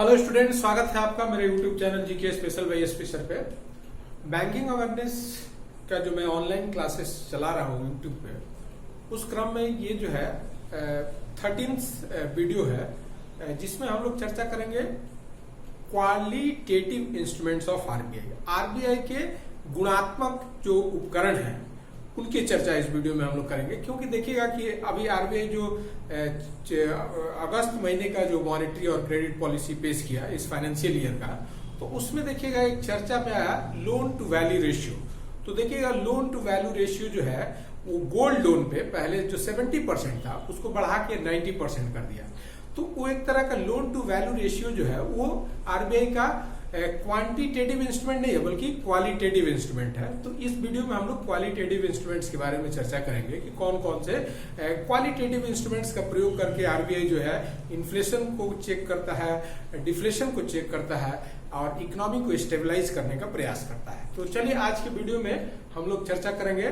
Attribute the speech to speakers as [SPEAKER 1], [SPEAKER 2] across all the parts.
[SPEAKER 1] Hello student, स्वागत है आपका मेरे YouTube channel GK special bye SP sir पे। बैंकिंग अवेयरनेस का जो मैं ऑनलाइन क्लासेस चला रहा हूँ यूट्यूब पे, उस क्रम में ये जो है 13th वीडियो है जिसमें हम लोग चर्चा करेंगे qualitative instruments of RBI. RBI के गुणात्मक जो उपकरण हैं उनकी चर्चा इस वीडियो में हम लोग करेंगे, क्योंकि देखिएगा कि अभी आरबीआई जो अगस्त महीने का जो मॉनेटरी और क्रेडिट पॉलिसी पेश किया इस फाइनेंशियल ईयर का, तो उसमें देखिएगा एक चर्चा में आया लोन टू वैल्यू रेशियो। तो देखिएगा लोन टू वैल्यू रेशियो जो है वो गोल्ड लोन पे पहले जो 70% था उसको बढ़ा के 90% कर दिया। तो वो एक तरह का लोन टू वैल्यू रेशियो जो है वो आरबीआई का क्वांटिटेटिव इंस्ट्रूमेंट नहीं है बल्कि क्वालिटेटिव इंस्ट्रूमेंट है। तो इस वीडियो में हम लोग क्वालिटेटिव इंस्ट्रूमेंट्स के बारे में चर्चा करेंगे कि कौन कौन से क्वालिटेटिव इंस्ट्रूमेंट्स का प्रयोग करके आरबीआई जो है इन्फ्लेशन को चेक करता है, डिफ्लेशन को चेक करता है और इकोनॉमी को स्टेबलाइज करने का प्रयास करता है। तो चलिए आज के वीडियो में हम लोग चर्चा करेंगे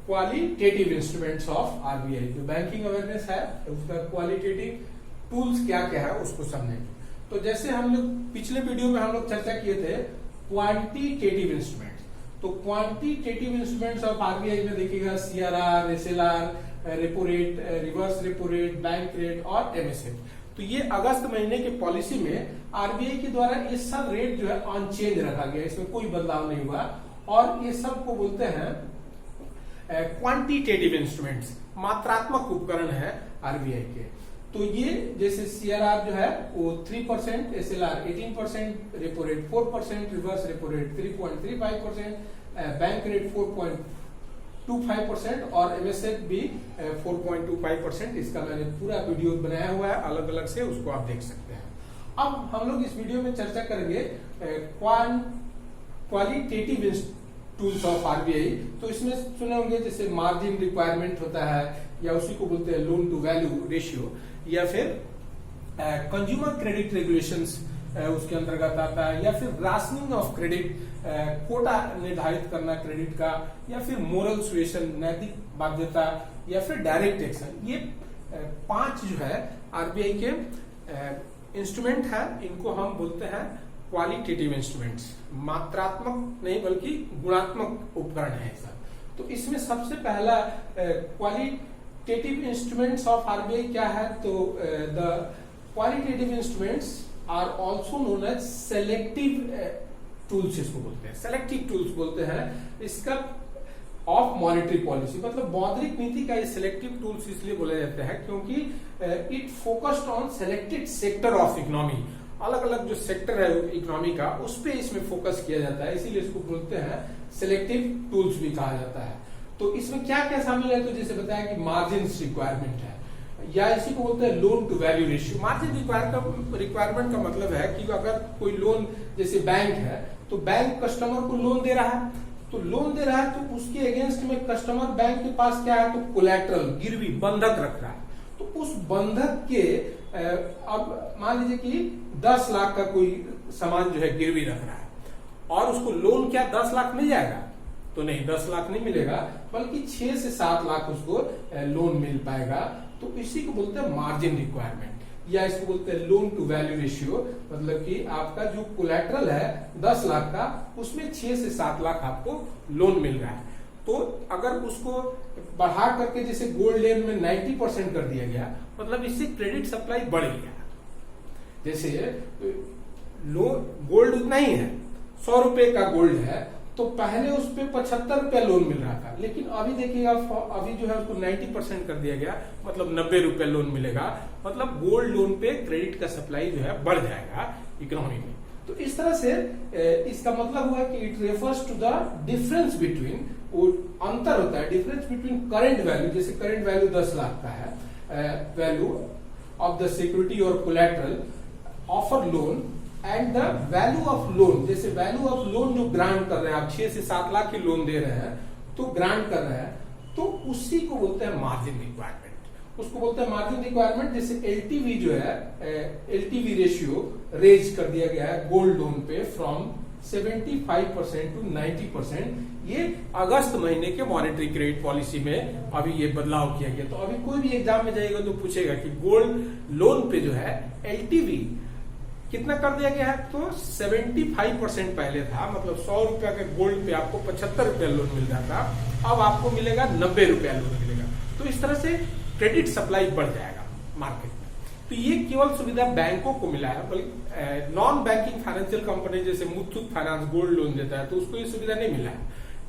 [SPEAKER 1] क्वालिटेटिव इंस्ट्रूमेंट्स ऑफ आरबीआई। जो बैंकिंग अवेयरनेस है उसका क्वालिटेटिव टूल्स क्या क्या है उसको समझेंगे। तो जैसे हम लोग पिछले वीडियो में हम लोग चर्चा किए थे क्वांटिटेटिव इंस्ट्रूमेंट्स, तो क्वांटिटेटिव इंस्ट्रूमेंट्स ऑफ आरबीआई में देखिएगा CRR, SLR, repo rate, reverse repo rate, bank rate और एमएसएफ। तो ये अगस्त महीने की पॉलिसी में आरबीआई के द्वारा ये सब रेट जो है अनचेंज रखा गया, इसमें कोई बदलाव नहीं हुआ और ये सब को बोलते हैं क्वांटिटेटिव इंस्ट्रूमेंट्स, मात्रात्मक उपकरण है आरबीआई के। तो ये जैसे सीआरआर जो है वो 3%, SLR 18%, repo rate 4%, reverse repo rate 3.35%, bank rate 4.25% और एमएसएफ भी 4.25%। इसका मैंने पूरा वीडियो बनाया हुआ है अलग अलग से, उसको आप देख सकते हैं। अब हम लोग इस वीडियो में चर्चा करेंगे क्वालिटेटिव टूल्स ऑफ आरबीआई। तो इसमें सुने होंगे जैसे मार्जिन रिक्वायरमेंट होता है या उसी को बोलते हैं लोन टू वैल्यू रेशियो, या फिर कंज्यूमर क्रेडिट रेगुलेशंस उसके अंतर्गत आता है, या फिर राशनिंग ऑफ क्रेडिट, कोटा निर्धारित करना क्रेडिट का, या फिर मोरल सुएशन, नैतिक बाध्यता, या फिर डायरेक्ट एक्शन। ये 5 जो है आरबीआई के इंस्ट्रूमेंट है, इनको हम बोलते हैं क्वालिटेटिव इंस्ट्रूमेंट्स। मात्रात्मक नहीं बल्कि गुणात्मक उपकरण है सब। तो इसमें सबसे पहला क्वालिटेटिव इंस्ट्रूमेंट्स ऑफ आरबीआई क्या है, तो the qualitative instruments are also known as selective tools, इसको बोलते हैं सेलेक्टिव टूल्स बोलते हैं इसका ऑफ मॉनेटरी पॉलिसी। मतलब मौद्रिक नीति का ये सेलेक्टिव टूल्स इसलिए बोले जाते हैं क्योंकि it focused on selected sector of economy. अलग अलग जो सेक्टर है इकोनॉमी का उस पे इसमें फोकस किया जाता है, इसीलिए इसको बोलते हैं सेलेक्टिव टूल्स भी कहा जाता है। तो इसमें क्या क्या शामिल है, तो जैसे बताया कि मार्जिन रिक्वायरमेंट है, या इसी को बोलते हैं loan to value ratio. Margin requirement का मतलब है कि अगर कोई लोन, जैसे बैंक है तो बैंक कस्टमर को लोन दे रहा है, तो लोन दे रहा है तो उसके अगेंस्ट में कस्टमर बैंक के पास क्या है, तो कोलैटरल, गिरवी, बंधक रख रहा है। तो उस बंधक के अब मान लीजिए कि 10 लाख का कोई सामान जो है गिरवी रख रहा है और उसको लोन क्या 10 लाख मिल जाएगा, तो नहीं, 10 लाख नहीं मिलेगा बल्कि 6 से 7 लाख उसको लोन मिल पाएगा। तो इसी को बोलते हैं मार्जिन रिक्वायरमेंट, या इसको बोलते हैं लोन टू वैल्यू रेशियो। मतलब कि आपका जो कोलैटरल है 10 लाख का, उसमें 6 से 7 लाख आपको लोन मिल रहा है। तो अगर उसको बढ़ा करके जैसे गोल्ड लोन में 90% कर दिया गया, मतलब इससे क्रेडिट सप्लाई बढ़ गया। जैसे गोल्ड उतना ही है, 100 रुपए का गोल्ड है, तो पहले उस पे 75 रुपया लोन मिल रहा था, लेकिन अभी देखिएगा अभी जो है उसको 90% कर दिया गया, मतलब 90 रुपए लोन मिलेगा। मतलब गोल्ड लोन पे क्रेडिट का सप्लाई जो है बढ़ जाएगा इकोनॉमी में। तो इस तरह से इसका मतलब हुआ कि it refers to the difference between, वो अंतर होता है डिफरेंस बिटवीन करंट वैल्यू, जैसे करंट वैल्यू 10 लाख का है, वैल्यू ऑफ द सिक्योरिटी और collateral offer loan and the value of loan. जैसे वैल्यू ऑफ लोन जो ग्रांट कर रहे हैं आप, 6 से 7 लाख की लोन दे रहे हैं तो ग्रांट कर रहे हैं, तो उसी को बोलते हैं मार्जिन रिक्वायरमेंट। उसको बोलते हैं मार्जिन रिक्वायरमेंट। जैसे एलटीवी जो है, एलटीवी रेशियो रेज कर दिया गया है गोल्ड लोन पे फ्रॉम 75% टू 90%। ये अगस्त महीने के मॉनेटरी क्रेडिट पॉलिसी में अभी ये बदलाव किया गया। तो अभी कोई भी एग्जाम में जाएगा तो पूछेगा कि गोल्ड लोन पे जो है एलटीवी कितना कर दिया गया है, तो 75% पहले था, मतलब 100 रुपया के गोल्ड पे आपको 75 रुपया लोन मिल रहा था, अब आपको मिलेगा 90 रुपया लोन मिलेगा। तो इस तरह से क्रेडिट सप्लाई बढ़ जाएगा मार्केट में। तो ये केवल सुविधा बैंकों को मिला है, बल्कि नॉन बैंकिंग फाइनेंशियल कंपनी जैसे मुथूट फाइनेंस गोल्ड लोन देता है तो उसको ये सुविधा नहीं मिला है,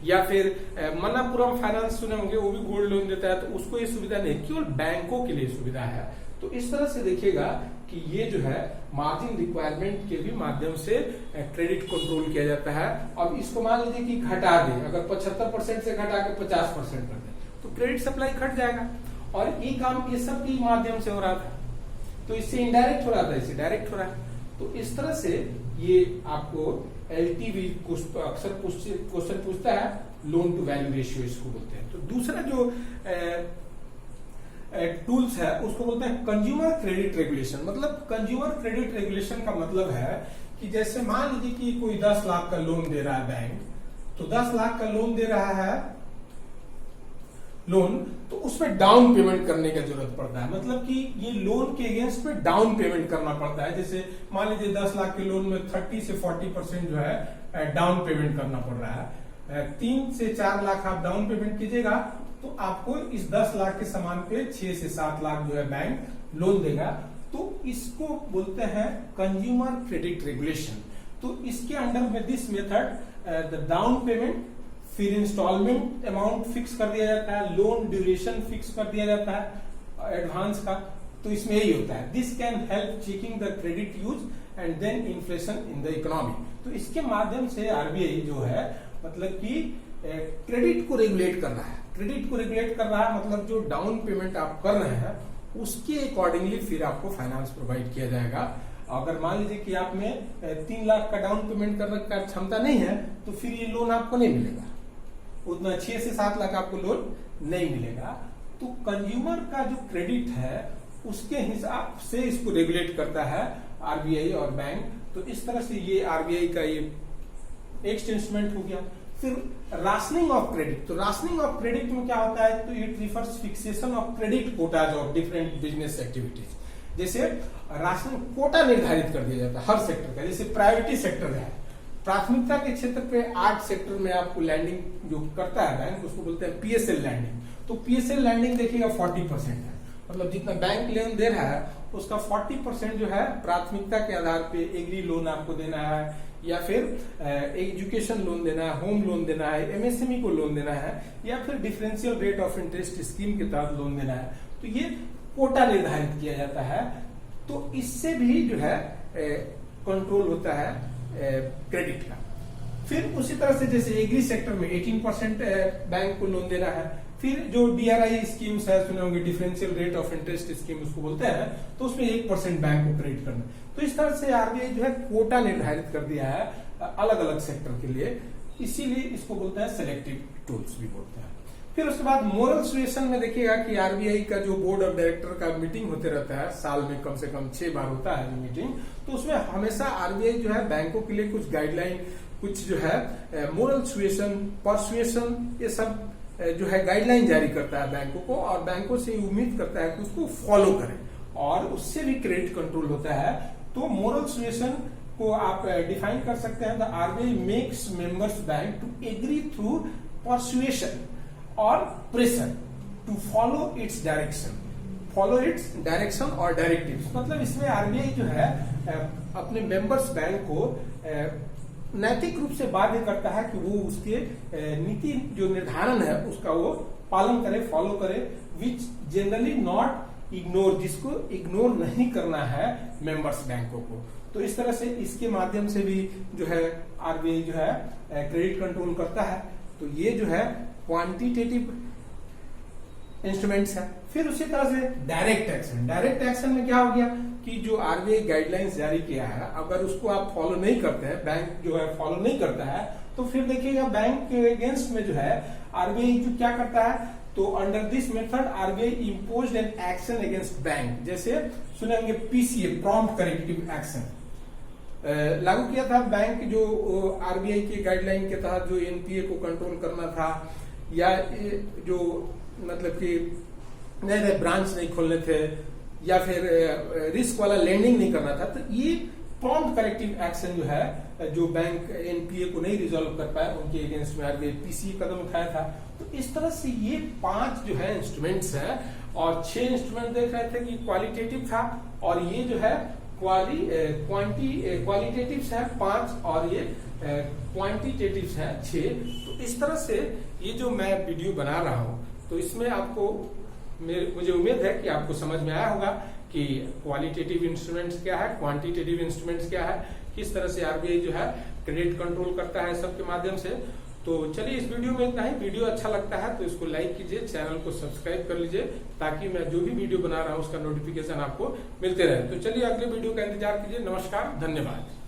[SPEAKER 1] या फिर मनापुरम फाइनेंस सुने होंगे वो भी गोल्ड लोन देता है, तो उसको ये सुविधा नहीं, केवल बैंकों के लिए सुविधा है। तो इस तरह से देखिएगा कि ये जो है मार्जिन रिक्वायरमेंट के भी माध्यम से क्रेडिट कंट्रोल किया जाता है। अब इसको मान लीजिए कि घटा दे, अगर 75% से घटा के 50% कर दे तो क्रेडिट सप्लाई घट जाएगा, और ये काम ये सब के माध्यम से हो रहा था, तो इससे इनडायरेक्ट हो रहा था, इससे डायरेक्ट हो रहा है। तो इस तरह से ये आपको एलटीवी अक्सर क्वेश्चन पूछता है, लोन टू वैल्यू रेशियो इसको बोलते हैं। तो दूसरा जो टूल्स है उसको बोलते हैं कंज्यूमर क्रेडिट रेगुलेशन। मतलब कंज्यूमर क्रेडिट रेगुलेशन का मतलब है कि जैसे मान लीजिए कि कोई 10 लाख का लोन दे रहा है बैंक, तो 10 लाख का लोन दे रहा है लोन, तो उसमें डाउन पेमेंट करने की जरूरत पड़ता है। मतलब कि ये लोन के अगेंस्ट में डाउन पेमेंट करना पड़ता है। जैसे मान लीजिए 10 लाख के लोन में 30 से 40% जो है डाउन पेमेंट करना पड़ रहा है। 3 से 4 लाख आप डाउन पेमेंट कीजिएगा तो आपको इस 10 लाख के सामान पे 6 से 7 लाख जो है बैंक लोन देगा। तो इसको बोलते हैं कंज्यूमर क्रेडिट रेगुलेशन। तो इसके अंडर में this method the down payment, फिर इंस्टॉलमेंट अमाउंट फिक्स कर दिया जाता है, लोन ड्यूरेशन फिक्स कर दिया जाता है एडवांस का। तो इसमें यही होता है, this can help checking the credit use and then inflation in the economy. तो इसके माध्यम से आरबीआई जो है मतलब कि क्रेडिट को रेगुलेट कर रहा है। क्रेडिट को रेगुलेट कर रहा है मतलब जो डाउन पेमेंट आप कर रहे हैं उसके अकॉर्डिंगली फिर आपको फाइनेंस प्रोवाइड किया जाएगा। अगर मान लीजिए कि आप में 3 लाख का डाउन पेमेंट करने का क्षमता नहीं है तो फिर ये लोन आपको नहीं मिलेगा, उतना 6 से 7 लाख आपको लोन नहीं मिलेगा। तो कंज्यूमर का जो क्रेडिट है उसके हिसाब से इसको रेगुलेट करता है आरबीआई और बैंक। तो इस तरह से ये आरबीआई का ये नेक्स्ट इंस्ट्रूमेंट हो गया। फिर राशनिंग ऑफ क्रेडिट। तो राशनिंग ऑफ क्रेडिट में क्या होता है, तो it refers fixation of credit Kota's of different business activities. जैसे राशन कोटा निर्धारित कर दिया जाता है हर सेक्टर का। जैसे प्रायोरिटी सेक्टर है, प्राथमिकता के क्षेत्र पे 8 सेक्टर में आपको लैंडिंग जो करता है बैंक उसको बोलते हैं पीएसएल लैंडिंग। तो पीएसएल लैंडिंग देखिएगा 40% है, मतलब जितना बैंक लोन दे रहा है उसका 40% जो है प्राथमिकता के आधार पे एग्री लोन आपको देना है, या फिर एजुकेशन लोन देना है, होम लोन देना है, एमएसएमई को लोन देना है, या फिर differential rate of interest scheme के तहत लोन देना है। तो ये कोटा निर्धारित किया जाता है। तो इससे भी जो है कंट्रोल होता है क्रेडिट का। फिर उसी तरह से जैसे एग्री सेक्टर में 18% बैंक को लोन देना है। फिर जो डीआरआई स्कीम्स है सुने होंगे, differential rate of interest scheme उसको बोलते हैं, तो उसमें 1% बैंक को क्रेडिट करना। तो इस तरह से आरबीआई जो है कोटा निर्धारित कर दिया है अलग अलग सेक्टर के लिए, इसीलिए इसको बोलते हैं सेलेक्टिव टूल्स भी बोलते हैं। फिर उसके बाद मोरल सुएशन में देखिएगा कि आरबीआई का जो बोर्ड ऑफ डायरेक्टर का मीटिंग होते रहता है, साल में कम से कम 6 बार होता है मीटिंग। तो उसमें हमेशा आरबीआई जो है बैंकों के लिए कुछ गाइडलाइन, कुछ जो है मोरल सुएशन, परसुएशन, ये सब जो है गाइडलाइन जारी करता है बैंकों को, और बैंकों से उम्मीद करता है कि उसको फॉलो करें, और उससे भी क्रेडिट कंट्रोल होता है। तो मोरल सुएशन को आप डिफाइन कर सकते हैं, the RBI makes members bank to agree through persuasion और pressure to follow its direction और डायरेक्टिव्स। मतलब इसमें आरबीआई जो है अपने मेंबर्स बैंक को नैतिक रूप से बाध्य करता है कि वो उसके नीति जो निर्धारण है उसका वो पालन करे, फॉलो करे, विच जनरली नॉट इग्नोर, जिसको इग्नोर नहीं करना है मेंबर्स बैंकों को। तो इस तरह से इसके माध्यम से भी जो है आरबीआई जो है क्रेडिट कंट्रोल करता है। तो ये जो है क्वांटिटेटिव इंस्ट्रूमेंट्स है। फिर उसी तरह से डायरेक्ट एक्शन। डायरेक्ट एक्शन में क्या हो गया कि जो आरबीआई गाइडलाइंस जारी किया है अगर उसको आप फॉलो नहीं करते हैं, बैंक जो है फॉलो नहीं करता है, तो फिर देखिएगा बैंक के अगेंस्ट में जो है आरबीआई जो क्या करता है, तो under this method RBI imposed an action against bank. जैसे सुनेंगे पीसीए, प्रॉम्प्ट करेक्टिव एक्शन लागू किया था बैंक जो आरबीआई के गाइडलाइन के तहत जो एनपीए को कंट्रोल करना था, या जो मतलब कि नए नए ब्रांच नहीं खोलने थे, या फिर रिस्क वाला लैंडिंग नहीं करना था। तो ये प्रॉम्प्ट करेक्टिव एक्शन जो है, जो बैंक एनपीए को नहीं रिजॉल्व कर पाए उनके अगेंस्ट में आरबीआई पीसी कदम उठाया था। तो इस तरह से ये 5 जो है इंस्ट्रूमेंट्स हैं, और 6 इंस्ट्रूमेंट देख रहे थे कि क्वालिटेटिव था, और ये जो है क्वालिटेटिव है 5 और ये क्वांटिटेटिव है 6। तो इस तरह से ये जो मैं वीडियो बना रहा हूं, तो इसमें आपको मुझे उम्मीद है कि आपको समझ में आया होगा कि क्वालिटेटिव इंस्ट्रूमेंट्स क्या है, क्वांटिटेटिव इंस्ट्रूमेंट्स क्या है, किस तरह से आरबीआई जो है क्रेडिट कंट्रोल करता है सबके माध्यम से। तो चलिए इस वीडियो में इतना ही। वीडियो अच्छा लगता है तो इसको लाइक कीजिए, चैनल को सब्सक्राइब कर लीजिए, ताकि मैं जो भी वीडियो बना रहा हूं उसका नोटिफिकेशन आपको मिलते रहे। तो चलिए अगले वीडियो का इंतजार कीजिए। नमस्कार, धन्यवाद।